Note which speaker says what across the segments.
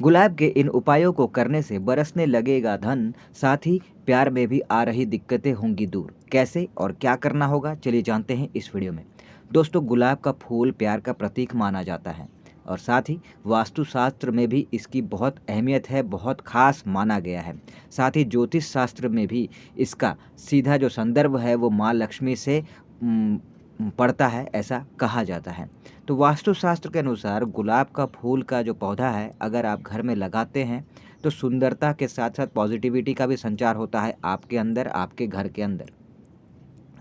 Speaker 1: गुलाब के इन उपायों को करने से बरसने लगेगा धन, साथ ही प्यार में भी आ रही दिक्कतें होंगी दूर। कैसे और क्या करना होगा, चलिए जानते हैं इस वीडियो में। दोस्तों, गुलाब का फूल प्यार का प्रतीक माना जाता है और साथ ही वास्तुशास्त्र में भी इसकी बहुत अहमियत है, बहुत खास माना गया है। साथ ही ज्योतिष शास्त्र में भी इसका सीधा जो संदर्भ है वो माँ लक्ष्मी से पड़ता है, ऐसा कहा जाता है। तो वास्तुशास्त्र के अनुसार गुलाब का फूल का जो पौधा है, अगर आप घर में लगाते हैं तो सुंदरता के साथ साथ पॉजिटिविटी का भी संचार होता है आपके अंदर, आपके घर के अंदर।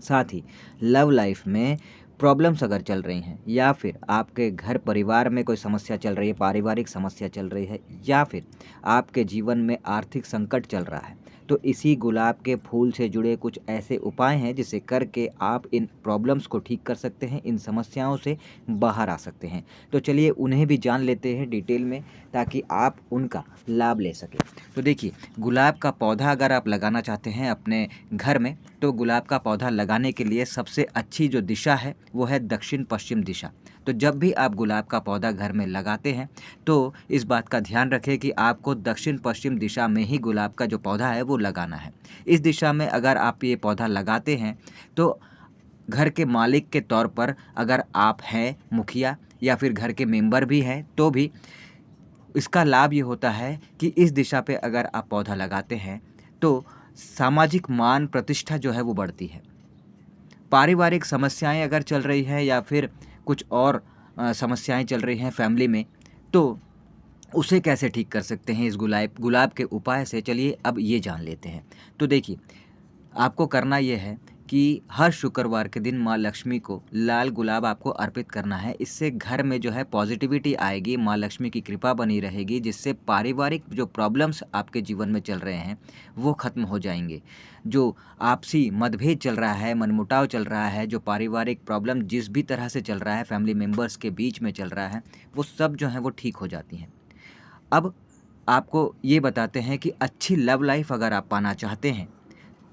Speaker 1: साथ ही लव लाइफ में प्रॉब्लम्स अगर चल रही हैं या फिर आपके घर परिवार में कोई समस्या चल रही है, पारिवारिक समस्या चल रही है या फिर आपके जीवन में आर्थिक संकट चल रहा है, तो इसी गुलाब के फूल से जुड़े कुछ ऐसे उपाय हैं जिसे करके आप इन प्रॉब्लम्स को ठीक कर सकते हैं, इन समस्याओं से बाहर आ सकते हैं। तो चलिए उन्हें भी जान लेते हैं डिटेल में, ताकि आप उनका लाभ ले सकें। तो देखिए, गुलाब का पौधा अगर आप लगाना चाहते हैं अपने घर में, तो गुलाब का पौधा लगाने के लिए सबसे अच्छी जो दिशा है वो है दक्षिण पश्चिम दिशा। तो जब भी आप गुलाब का पौधा घर में लगाते हैं तो इस बात का ध्यान रखें कि आपको दक्षिण पश्चिम दिशा में ही गुलाब का जो पौधा है वो लगाना है। इस दिशा में अगर आप ये पौधा लगाते हैं तो घर के मालिक के तौर पर अगर आप हैं मुखिया या फिर घर के मेंबर भी हैं, तो भी इसका लाभ ये होता है कि इस दिशा पे अगर आप पौधा लगाते हैं तो सामाजिक मान प्रतिष्ठा जो है वो बढ़ती है। पारिवारिक समस्याएं अगर चल रही हैं या फिर कुछ और समस्याएं चल रही हैं फैमिली में, तो उसे कैसे ठीक कर सकते हैं इस गुलाब के उपाय से, चलिए अब ये जान लेते हैं। तो देखिए, आपको करना ये है कि हर शुक्रवार के दिन माँ लक्ष्मी को लाल गुलाब आपको अर्पित करना है। इससे घर में जो है पॉजिटिविटी आएगी, माँ लक्ष्मी की कृपा बनी रहेगी, जिससे पारिवारिक जो प्रॉब्लम्स आपके जीवन में चल रहे हैं वो ख़त्म हो जाएंगे। जो आपसी मतभेद चल रहा है, मनमुटाव चल रहा है, जो पारिवारिक प्रॉब्लम जिस भी तरह से चल रहा है, फैमिली मेम्बर्स के बीच में चल रहा है, वो सब जो है वो ठीक हो जाती हैं। अब आपको ये बताते हैं कि अच्छी लव लाइफ अगर आप पाना चाहते हैं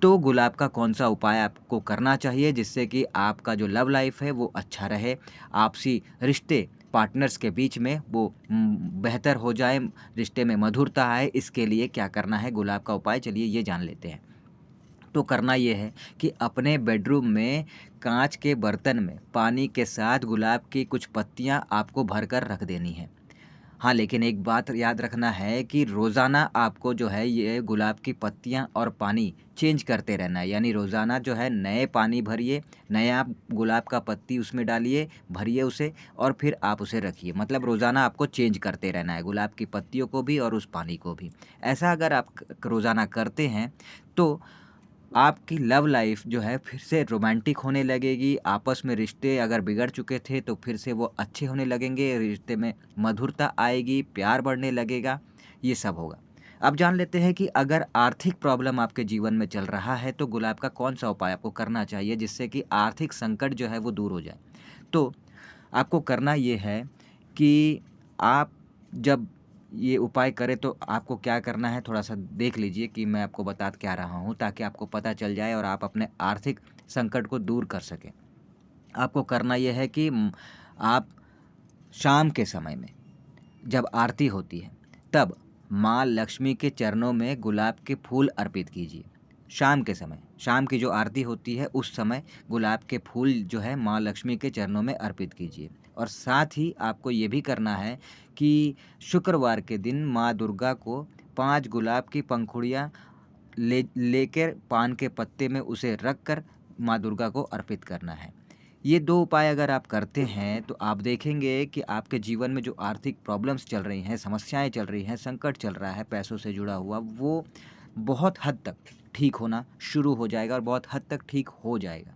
Speaker 1: तो गुलाब का कौन-सा उपाय आपको करना चाहिए जिससे कि आपका जो लव लाइफ है वो अच्छा रहे, आपसी रिश्ते पार्टनर्स के बीच में वो बेहतर हो जाए, रिश्ते में मधुरता आए। इसके लिए क्या करना है गुलाब का उपाय, चलिए ये जान लेते हैं। तो करना ये है कि अपने बेडरूम में कांच के बर्तन में पानी के साथ गुलाब की कुछ पत्तियां आपको भरकर रख देनी है। हाँ, लेकिन एक बात याद रखना है कि रोज़ाना आपको जो है ये गुलाब की पत्तियाँ और पानी चेंज करते रहना है। यानी रोज़ाना जो है नए पानी भरिए, नया गुलाब का पत्ती उसमें डालिए, भरिए उसे और फिर आप उसे रखिए। मतलब रोज़ाना आपको चेंज करते रहना है, गुलाब की पत्तियों को भी और उस पानी को भी। ऐसा अगर आप रोज़ाना करते हैं तो आपकी लव लाइफ जो है फिर से रोमांटिक होने लगेगी। आपस में रिश्ते अगर बिगड़ चुके थे तो फिर से वो अच्छे होने लगेंगे, रिश्ते में मधुरता आएगी, प्यार बढ़ने लगेगा, ये सब होगा। अब जान लेते हैं कि अगर आर्थिक प्रॉब्लम आपके जीवन में चल रहा है तो गुलाब का कौन सा उपाय आपको करना चाहिए जिससे कि आर्थिक संकट जो है वो दूर हो जाए। तो आपको करना ये है कि आप जब ये उपाय करें तो आपको क्या करना है, थोड़ा-सा देख लीजिए कि मैं आपको बता क्या रहा हूँ, ताकि आपको पता चल जाए और आप अपने आर्थिक संकट को दूर कर सकें। आपको करना ये है कि आप शाम के समय में जब आरती होती है, तब माँ लक्ष्मी के चरणों में गुलाब के फूल अर्पित कीजिए। शाम के समय, शाम की जो आरती होती है उस समय गुलाब के फूल जो है माँ लक्ष्मी के चरणों में अर्पित कीजिए। और साथ ही आपको ये भी करना है कि शुक्रवार के दिन माँ दुर्गा को 5 गुलाब की पंखुड़ियाँ लेकर पान के पत्ते में उसे रख कर माँ दुर्गा को अर्पित करना है। ये 2 उपाय अगर आप करते हैं तो आप देखेंगे कि आपके जीवन में जो आर्थिक प्रॉब्लम्स चल रही हैं, समस्याएँ चल रही हैं, संकट चल रहा है पैसों से जुड़ा हुआ, वो बहुत हद तक ठीक होना शुरू हो जाएगा और बहुत हद तक ठीक हो जाएगा।